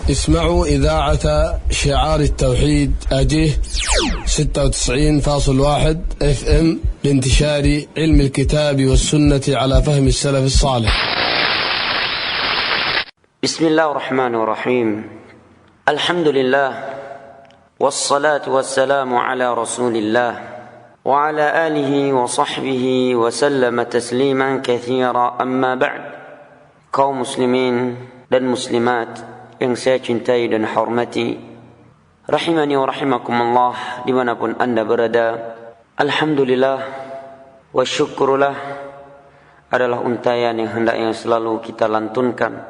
اسمعوا إذاعة شعار التوحيد أجيه 96.1 FM لانتشار علم الكتاب والسنة على فهم السلف الصالح. بسم الله الرحمن الرحيم. الحمد لله والصلاة والسلام على رسول الله وعلى آله وصحبه وسلم تسليما كثيرا. أما بعد. Kaum muslimin dan muslimat yang saya cintai dan hormati, rahimani wa rahimakumullah dimanapun anda berada, alhamdulillah wa syukurullah adalah untayan yang hendaknya selalu kita lantunkan,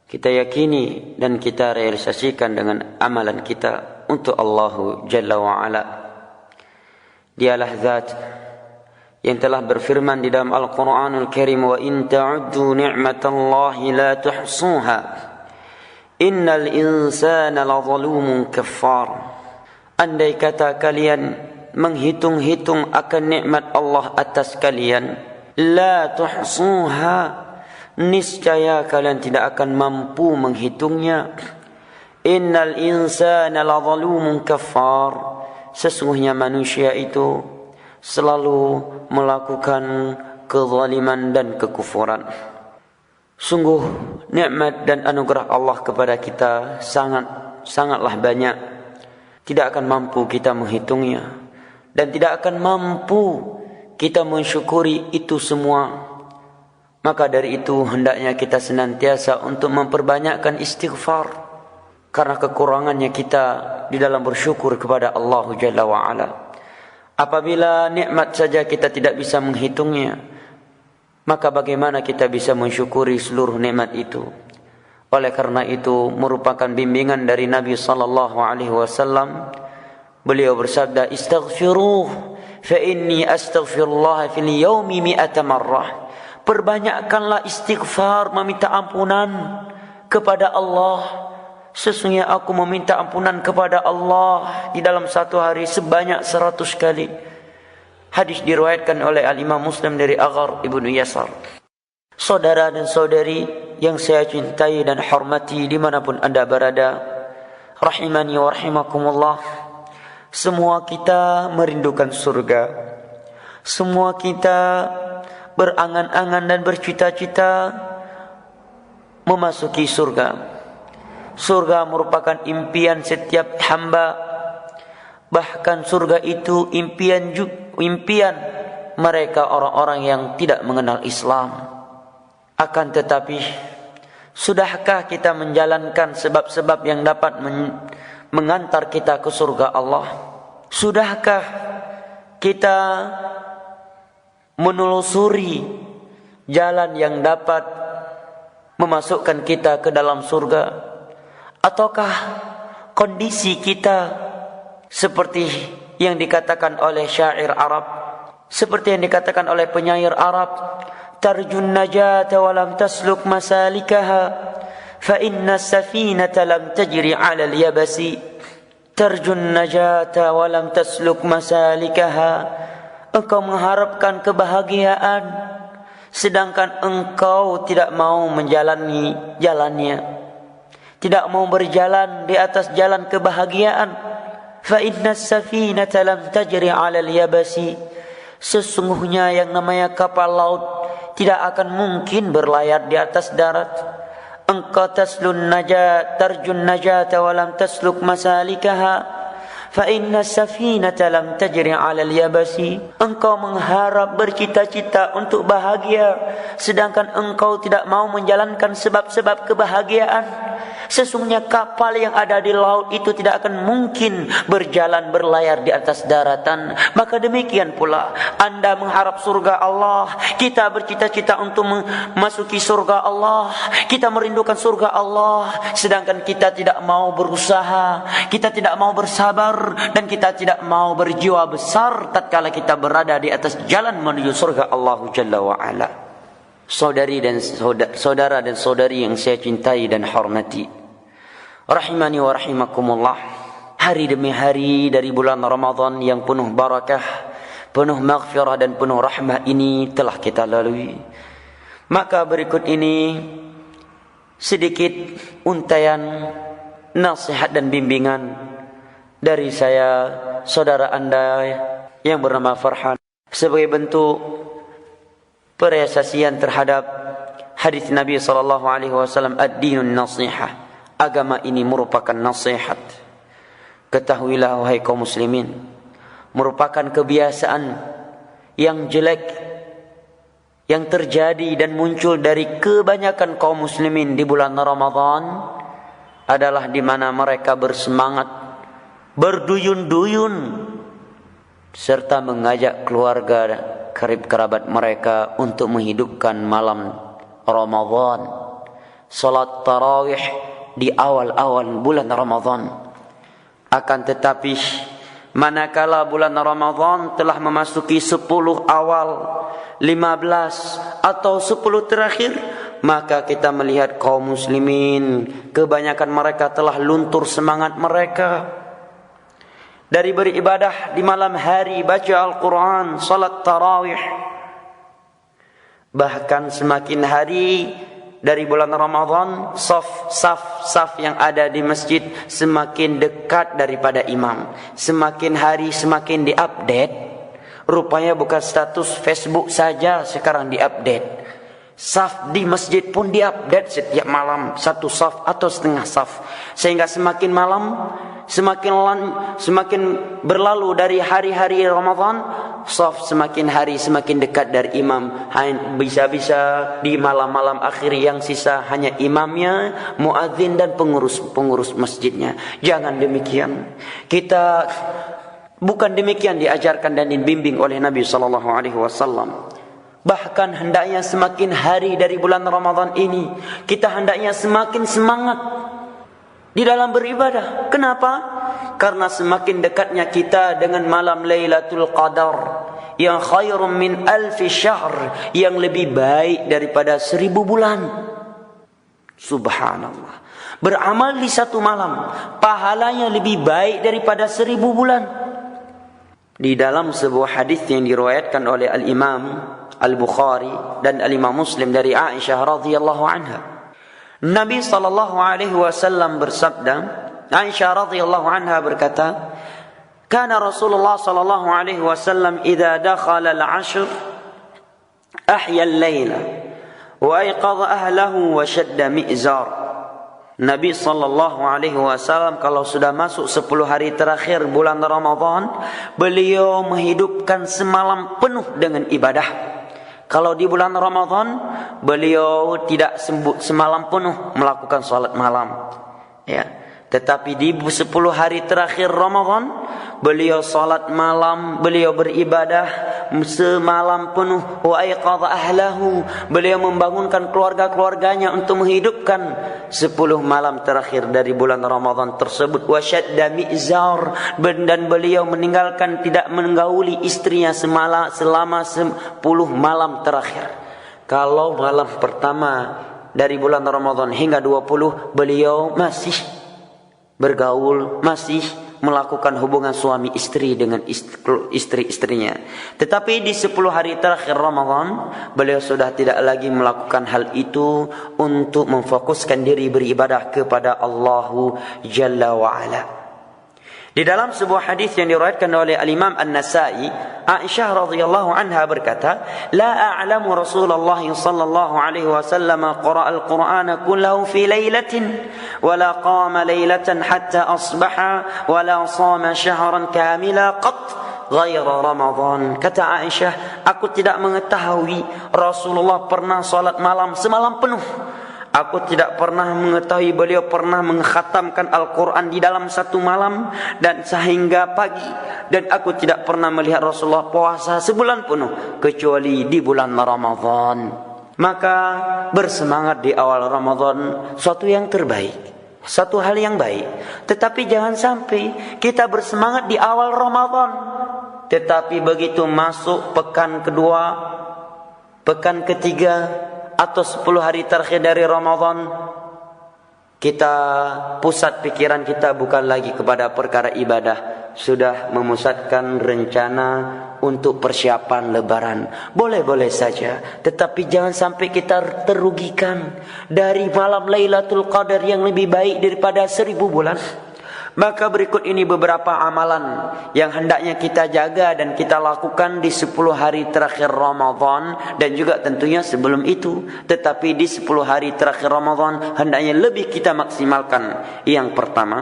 kita yakini dan kita realisasikan dengan amalan kita untuk Allah Jalla wa'ala. Dialah zat yang telah berfirman di dalam Al-Quranul Karim, wa in ta'uddu ni'matallahi la tuhsuha innal insana lazalumun kaffar. Andai kata kalian menghitung-hitung akan nikmat Allah atas kalian, la tuhsuha, niscaya kalian tidak akan mampu menghitungnya. Innal insana lazalumun kaffar, sesungguhnya manusia itu selalu melakukan kezaliman dan kekufuran. Sungguh nikmat dan anugerah Allah kepada kita sangatlah banyak. Tidak akan mampu kita menghitungnya dan tidak akan mampu kita mensyukuri itu semua. Maka dari itu hendaknya kita senantiasa untuk memperbanyakkan istighfar karena kekurangannya kita di dalam bersyukur kepada Allah Jalla wa'ala. Apabila nikmat saja kita tidak bisa menghitungnya, maka bagaimana kita bisa mensyukuri seluruh nikmat itu? Oleh karena itu merupakan bimbingan dari Nabi sallallahu alaihi wasallam. Beliau bersabda, "Istaghfiruh fa inni astaghfirullah fil yaumi 100 marrah." Perbanyakkanlah istighfar, meminta ampunan kepada Allah. Sesungguhnya aku meminta ampunan kepada Allah di dalam satu hari sebanyak 100 kali. Hadis diriwayatkan oleh Al-Imam Muslim dari Aghar ibnu Yasar. Saudara dan saudari yang saya cintai dan hormati dimanapun anda berada, rahimani wa rahimakumullah. Semua kita merindukan surga. Semua kita berangan-angan dan bercita-cita memasuki surga. Surga merupakan impian setiap hamba. Bahkan surga itu impian mereka orang-orang yang tidak mengenal Islam. Akan tetapi, sudahkah kita menjalankan sebab-sebab yang dapat mengantar kita ke surga Allah? Sudahkah kita menelusuri jalan yang dapat memasukkan kita ke dalam surga? Ataukah kondisi kita seperti yang dikatakan oleh syair Arab, seperti yang dikatakan oleh penyair Arab, tarjun najata wa lam tasluk masalikaha fa inna safinata lam tajri 'ala al-yabasi. Tarjun najata wa lam tasluk masalikaha, engkau mengharapkan kebahagiaan sedangkan engkau tidak mau menjalani jalannya, tidak mau berjalan di atas jalan kebahagiaan. Fa inna safinata lam tajri 'ala al-yabasi, sesungguhnya yang namanya kapal laut tidak akan mungkin berlayar di atas darat. Engkau tarjun najata wa lam tasluk masalikaha fa inna safinata lam tajri 'ala al-yabasi, engkau mengharap bercita-cita untuk bahagia sedangkan engkau tidak mau menjalankan sebab-sebab kebahagiaan. Sesungguhnya kapal yang ada di laut itu tidak akan mungkin berlayar di atas daratan. Maka demikian pula anda mengharap surga Allah, kita bercita-cita untuk memasuki surga Allah, kita merindukan surga Allah, sedangkan kita tidak mau berusaha, kita tidak mau bersabar, dan kita tidak mau berjiwa besar tatkala kita berada di atas jalan menuju surga Allah Jalla wa'ala. Saudari dan saudara dan saudari yang saya cintai dan hormati, rahimani wa rahimakumullah. Hari demi hari dari bulan Ramadan yang penuh barakah, penuh maghfirah dan penuh rahmah ini telah kita lalui. Maka berikut ini sedikit untaian nasihat dan bimbingan dari saya, saudara Anda yang bernama Farhan, sebagai bentuk perasasian terhadap hadis Nabi SAW, ad-dinun nasihah, agama ini merupakan nasihat. Ketahuilah wahai kaum muslimin, merupakan kebiasaan yang jelek yang terjadi dan muncul dari kebanyakan kaum muslimin di bulan Ramadan adalah di mana mereka bersemangat, berduyun-duyun, serta mengajak keluarga karib kerabat mereka untuk menghidupkan malam Ramadan, salat tarawih di awal-awal bulan Ramadan. Akan tetapi manakala bulan Ramadan telah memasuki 10 awal, 15 atau 10 terakhir, maka kita melihat kaum muslimin kebanyakan mereka telah luntur semangat mereka dari beribadah di malam hari, baca Al-Quran, salat tarawih. Bahkan semakin hari dari bulan Ramadan, saf yang ada di masjid semakin dekat daripada imam. Semakin hari semakin diupdate. Rupanya bukan status Facebook saja sekarang diupdate. Saf di masjid pun diupdate setiap malam, 1 saf atau setengah saf. Sehingga semakin malam, semakin berlalu dari hari-hari Ramadan, saf semakin hari semakin dekat dari imam. Bisa-bisa di malam-malam akhir yang sisa hanya imamnya, muadzin dan pengurus masjidnya. Jangan demikian. Bukan demikian diajarkan dan dibimbing oleh Nabi SAW. Bahkan hendaknya semakin hari dari bulan Ramadan ini, kita hendaknya semakin semangat di dalam beribadah. Kenapa? Karena semakin dekatnya kita dengan malam Lailatul Qadar yang khairum min alfi syahr, yang lebih baik daripada 1000 bulan. Subhanallah. Beramal di 1 malam, pahalanya lebih baik daripada 1000 bulan. Di dalam sebuah hadis yang diriwayatkan oleh Al-Imam Al-Bukhari dan Al-Imam Muslim dari Aisyah radhiyallahu anha, Nabi SAW bersabda, Aisyah radhiyallahu anha berkata, "Kana Rasulullah sallallahu alaihi wasallam idza dakhala al-'ashr ahya al-laila wa ayqadha ahlahu wa shadda mi'zar." Nabi SAW kalau sudah masuk 10 hari terakhir bulan Ramadan, beliau menghidupkan semalam penuh dengan ibadah. Kalau di bulan Ramadan, beliau tidak semalam penuh melakukan salat malam. Ya. Tetapi di 10 hari terakhir Ramadan, beliau salat malam, beliau beribadah semalam penuh. Wa ayqadha ahlahu, beliau membangunkan keluarga-keluarganya untuk menghidupkan 10 malam terakhir dari bulan Ramadan tersebut. Wa shadda mi'zar, dan beliau meninggalkan tidak menggauli istrinya selama 10 malam terakhir. Kalau malam pertama dari bulan Ramadan hingga 20, beliau masih bergaul, masih melakukan hubungan suami istri dengan istri-istrinya. Tetapi di 10 hari terakhir Ramadan, beliau sudah tidak lagi melakukan hal itu untuk memfokuskan diri beribadah kepada Allah Jalla wa'ala. Di dalam sebuah hadis yang diriwayatkan oleh Al-Imam An-Nasa'i, Aisyah radhiyallahu anha berkata, "La a'lamu Rasulullah sallallahu alaihi wasallam qara'a al-Qur'ana kullahu fi lailatin wa la qama lailatan hatta asbaha wa la shama shahran kamila qat ghaira Ramadan." Kata Aisyah, aku tidak mengetahui Rasulullah pernah salat malam semalam penuh. Aku tidak pernah mengetahui beliau pernah mengkhatamkan Al-Quran di dalam 1 malam dan sehingga pagi. Dan aku tidak pernah melihat Rasulullah puasa sebulan penuh kecuali di bulan Ramadan. Maka bersemangat di awal Ramadan suatu yang terbaik, satu hal yang baik. Tetapi jangan sampai kita bersemangat di awal Ramadan, tetapi begitu masuk pekan kedua, pekan ketiga, atau 10 hari terakhir dari Ramadan, kita pusat pikiran kita bukan lagi kepada perkara ibadah, sudah memusatkan rencana untuk persiapan lebaran. Boleh-boleh saja, tetapi jangan sampai kita terugikan dari malam Lailatul Qadar yang lebih baik daripada 1000 bulan. Maka berikut ini beberapa amalan yang hendaknya kita jaga dan kita lakukan di 10 hari terakhir Ramadan, dan juga tentunya sebelum itu. Tetapi di 10 hari terakhir Ramadan hendaknya lebih kita maksimalkan. Yang pertama,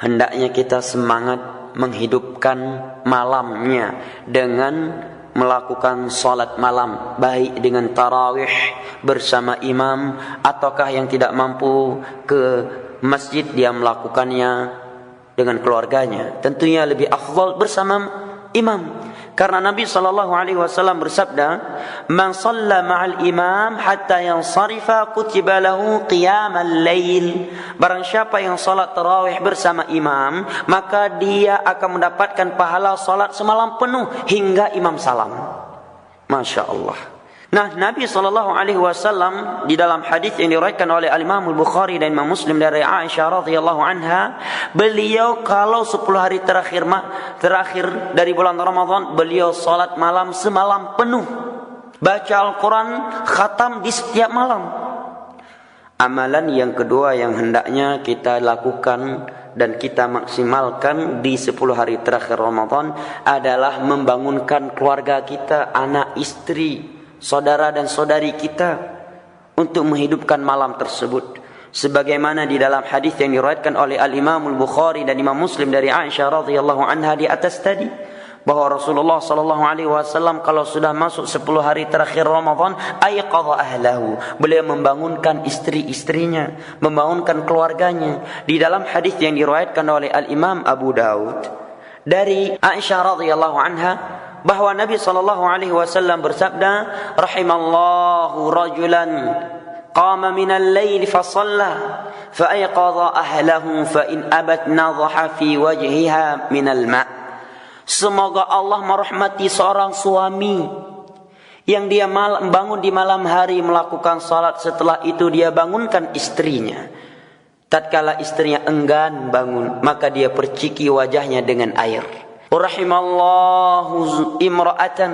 hendaknya kita semangat menghidupkan malamnya dengan melakukan salat malam, baik dengan tarawih bersama imam, ataukah yang tidak mampu ke masjid dia melakukannya dengan keluarganya. Tentunya lebih afdal bersama imam, karena Nabi SAW bersabda, "Man shalla ma'al imam hatta yansarifa kutiba lahu qiyamal lail." Barang siapa yang salat tarawih bersama imam, maka dia akan mendapatkan pahala salat semalam penuh hingga imam salam. Masya Allah. Nah, Nabi SAW di dalam hadis yang diriwayatkan oleh Al-Imam Al-Bukhari dan Imam Muslim dari Aisyah radhiyallahu anha, beliau kalau 10 hari terakhir dari bulan Ramadan, beliau salat malam semalam penuh, baca Al-Quran khatam di setiap malam. Amalan yang kedua yang hendaknya kita lakukan dan kita maksimalkan di 10 hari terakhir Ramadan adalah membangunkan keluarga kita, anak istri, saudara dan saudari kita, untuk menghidupkan malam tersebut. Sebagaimana di dalam hadis yang diriwayatkan oleh Al-Imam Al-Bukhari dan Imam Muslim dari Aisyah radhiyallahu anha di atas tadi, bahwa Rasulullah sallallahu alaihi wasallam kalau sudah masuk 10 hari terakhir Ramadan, ayqadha ahlahu, beliau membangunkan istri-istrinya, membangunkan keluarganya. Di dalam hadis yang diriwayatkan oleh Al-Imam Abu Daud dari Aisyah radhiyallahu anha, bahwa Nabi SAW bersabda, "Rahimallahu rajulan qama minal lail fa shalla fa ayqadha ahlahu fa in abat nadhaha fi wajhiha minal ma'." Semoga Allah merahmati seorang suami yang dia bangun di malam hari melakukan salat, setelah itu dia bangunkan istrinya. Tatkala istrinya enggan bangun, maka dia perciki wajahnya dengan air. Rahimallahu imra'atan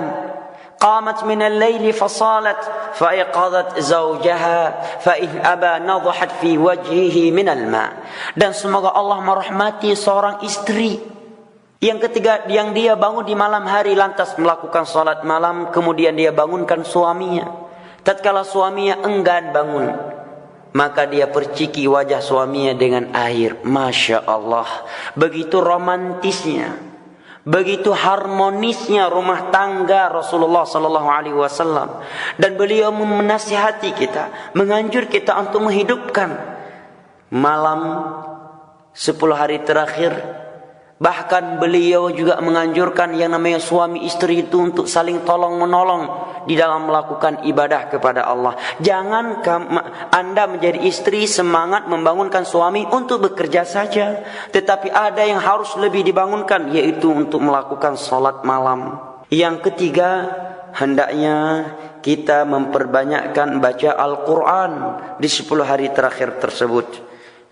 qamat min al-laili fasalat faiqadat zawjaha fa in aba nadhahat fi wajhihi min al-ma'. Dan semoga Allah merahmati seorang istri yang ketiga, yang dia bangun di malam hari lantas melakukan salat malam, kemudian dia bangunkan suaminya. Tatkala suaminya enggan bangun, maka dia perciki wajah suaminya dengan air. Masya Allah, begitu romantisnya, begitu harmonisnya rumah tangga Rasulullah sallallahu alaihi wasallam. Dan beliau menasihati kita, menganjur kita untuk menghidupkan malam 10 hari terakhir. Bahkan beliau juga menganjurkan yang namanya suami istri itu untuk saling tolong menolong di dalam melakukan ibadah kepada Allah. Jangan Anda menjadi istri semangat membangunkan suami untuk bekerja saja, tetapi ada yang harus lebih dibangunkan, yaitu untuk melakukan salat malam. Yang ketiga, hendaknya kita memperbanyakkan baca Al-Quran di 10 hari terakhir tersebut,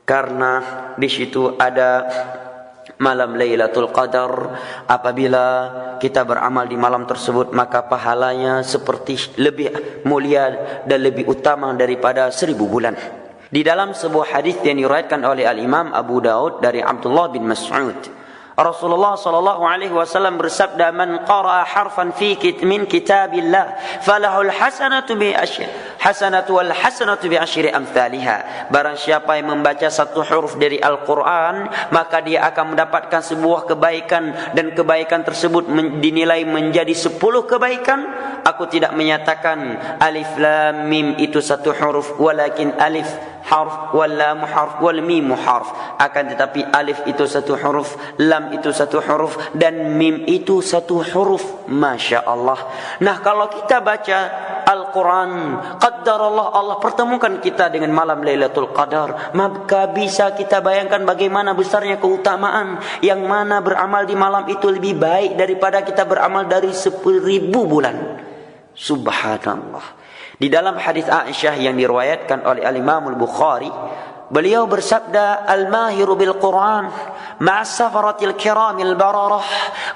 karena di situ ada malam Lailatul Qadar. Apabila kita beramal di malam tersebut, maka pahalanya seperti lebih mulia dan lebih utama daripada 1000 bulan. Di dalam sebuah hadis yang diriwayatkan oleh Al-Imam Abu Daud dari Abdullah bin Mas'ud, Rasulullah sallallahu alaihi wasallam bersabda, "Man qara'a harfan min kitabillah falahul hasanatu wal hasanatu bi asyri amsalha." Barang siapa yang membaca satu huruf dari Al-Quran, maka dia akan mendapatkan sebuah kebaikan, dan kebaikan tersebut dinilai menjadi 10 kebaikan. Aku tidak menyatakan alif lam mim itu satu huruf, walakin alif harf wal lam harf wal mim harf. Akan tetapi alif itu satu huruf, lam itu satu huruf, dan mim itu satu huruf. Masya Allah. Nah, kalau kita baca Al-Quran, qaddarallah, Allah pertemukan kita dengan malam Lailatul Qadar, maka bisa kita bayangkan bagaimana besarnya keutamaan, yang mana beramal di malam itu lebih baik daripada kita beramal dari 1000 bulan. Subhanallah. Di dalam hadis Aisyah yang diriwayatkan oleh Al-Imam Al-Bukhari, beliau bersabda, "Al-mahiru bil Quran مع السفرة الكرام البررة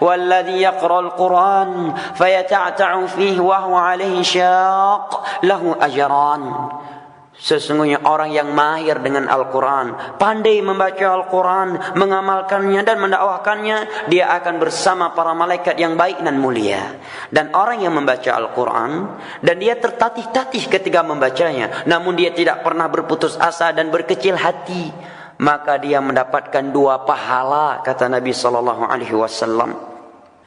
والذي يقرأ القرآن فيتعتع فيه وهو عليه شاق له أجران. Sesungguhnya orang yang mahir dengan Al-Quran, pandai membaca Al-Quran, mengamalkannya dan mendakwahkannya, dia akan bersama para malaikat yang baik dan mulia. Dan orang yang membaca Al-Quran dan dia tertatih-tatih ketika membacanya, namun dia tidak pernah berputus asa dan berkecil hati, maka dia mendapatkan 2 pahala, kata Nabi SAW.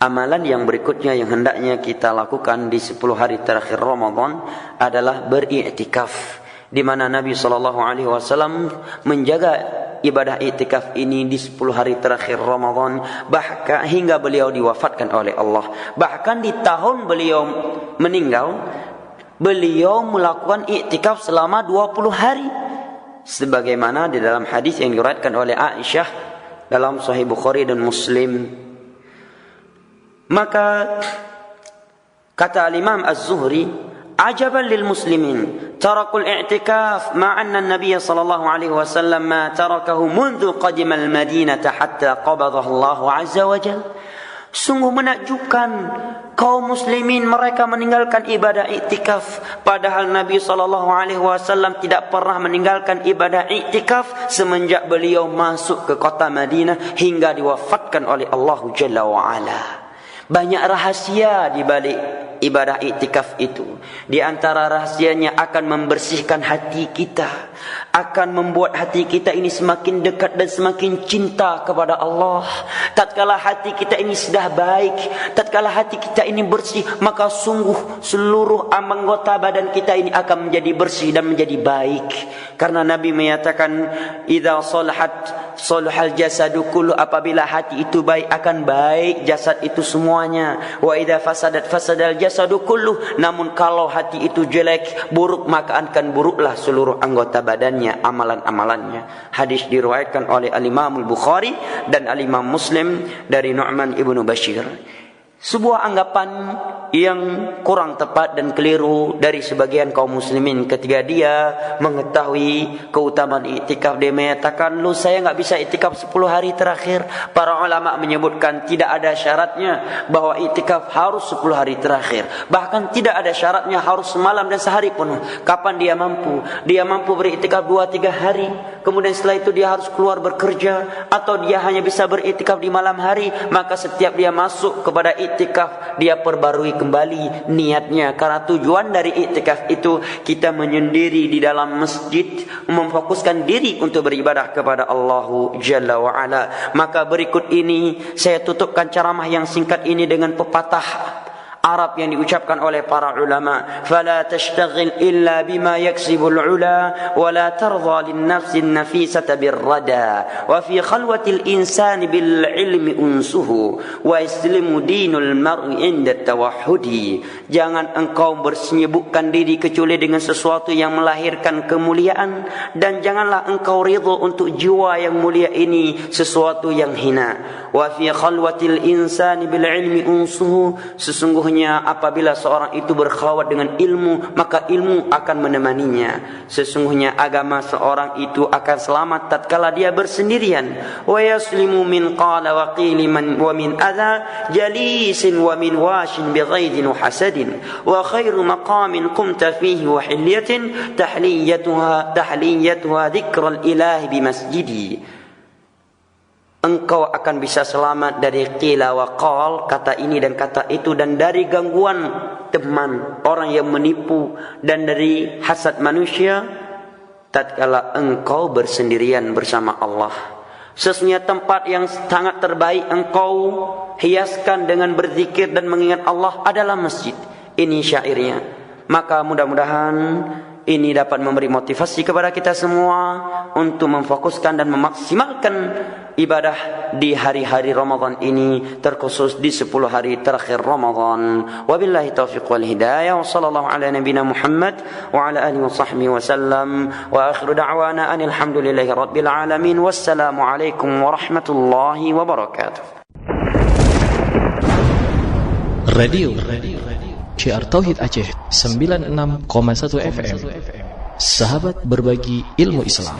Amalan yang berikutnya yang hendaknya kita lakukan di 10 hari terakhir Ramadan adalah beriktikaf, di mana Nabi SAW menjaga ibadah iktikaf ini di 10 hari terakhir Ramadan, bahkan hingga beliau diwafatkan oleh Allah. Bahkan di tahun beliau meninggal, beliau melakukan iktikaf selama 20 hari, sebagaimana di dalam hadis yang diriwayatkan oleh Aisyah dalam Sahih Bukhari dan Muslim. Maka kata Imam Az-Zuhri, عجبا للمسلمين تركوا الاعتكاف مع أن النبي صلى الله عليه وسلم ما تركه منذ قدم المدينة حتى قبضه الله عز وجل. Sungguh menakjubkan kaum muslimin, mereka meninggalkan ibadah iktikaf, padahal Nabi SAW tidak pernah meninggalkan ibadah iktikaf semenjak beliau masuk ke kota Madinah hingga diwafatkan oleh Allah Jalla wa'ala. Banyak rahasia di balik ibadah iktikaf itu. Di antara rahasianya akan membersihkan hati kita, akan membuat hati kita ini semakin dekat dan semakin cinta kepada Allah. Tatkala hati kita ini sudah baik, tatkala hati kita ini bersih, maka sungguh seluruh anggota badan kita ini akan menjadi bersih dan menjadi baik. Karena Nabi menyatakan, idza salahat salahal jasadu kullu, apabila hati itu baik akan baik jasad itu semuanya. Wa idza fasadat fasadal jasadu kullu, namun kalau hati itu jelek, buruk, maka akan buruklah seluruh anggota badannya, amalan-amalannya. Hadis diriwayatkan oleh Al-Imam Al-Bukhari dan Al-Imam Muslim dari Nu'man ibnu Bashir. Sebuah anggapan yang kurang tepat dan keliru dari sebagian kaum muslimin ketika dia mengetahui keutamaan iktikaf. Dia menyatakan, lu saya enggak bisa iktikaf 10 hari terakhir. Para ulama menyebutkan tidak ada syaratnya bahwa iktikaf harus 10 hari terakhir. Bahkan tidak ada syaratnya harus semalam dan sehari penuh. Kapan dia mampu? Dia mampu beriktikaf 2-3 hari. Kemudian setelah itu dia harus keluar bekerja, atau dia hanya bisa beriktikaf di malam hari. Maka setiap dia masuk kepada iktikaf, dia perbarui kembali niatnya, karena tujuan dari iktikaf itu kita menyendiri di dalam masjid, memfokuskan diri untuk beribadah kepada Allah Jalla wa Ala. Maka berikut ini saya tutupkan ceramah yang singkat ini dengan pepatah Arab yang diucapkan oleh para ulama, fala tashtaghil illa bima yaksibul ula wa la tardha lin nafsi nafisata birrada wa fi khalwatil insani bil ilmi unsuhu wa islimu dinul mar'i inda tawahhudi. Jangan engkau bersibukkan diri kecuali dengan sesuatu yang melahirkan kemuliaan, dan janganlah engkau ridha untuk jiwa yang mulia ini sesuatu yang hina. Wa fi khalwatil insani bil ilmi unsuhu, sesungguhnya apabila seorang itu berkhawat dengan ilmu, maka ilmu akan menemaninya. Sesungguhnya agama seorang itu akan selamat tatkala dia bersendirian. Wa yaslimu min qala wa qili wa min adha jalisin wa min washin bighaidin wa hasadin wa khairu maqamin qumta fihi wa hilyatin tahliyatuha dhikral ilahi bimasjidi. Engkau akan bisa selamat dari qila wa qal, kata ini dan kata itu, dan dari gangguan teman, orang yang menipu, dan dari hasad manusia tatkala engkau bersendirian bersama Allah. Sesungguhnya tempat yang sangat terbaik engkau hiaskan dengan berzikir dan mengingat Allah adalah masjid. Ini syairnya. Maka mudah-mudahan ini dapat memberi motivasi kepada kita semua untuk memfokuskan dan memaksimalkan ibadah di hari-hari Ramadan ini, terkhusus di 10 hari terakhir Ramadan. Wabillahi taufiq wal hidayah, wa sallallahu ala nabiyina Muhammad wa ala alihi wa sahbihi wa sallam, wa akhiru da'wana anil hamdulillahi rabbil alamin. Wassalamu alaikum warahmatullahi wabarakatuh. Radio Syiar Tauhid Aceh 96,1 FM. Sahabat berbagi ilmu Islam.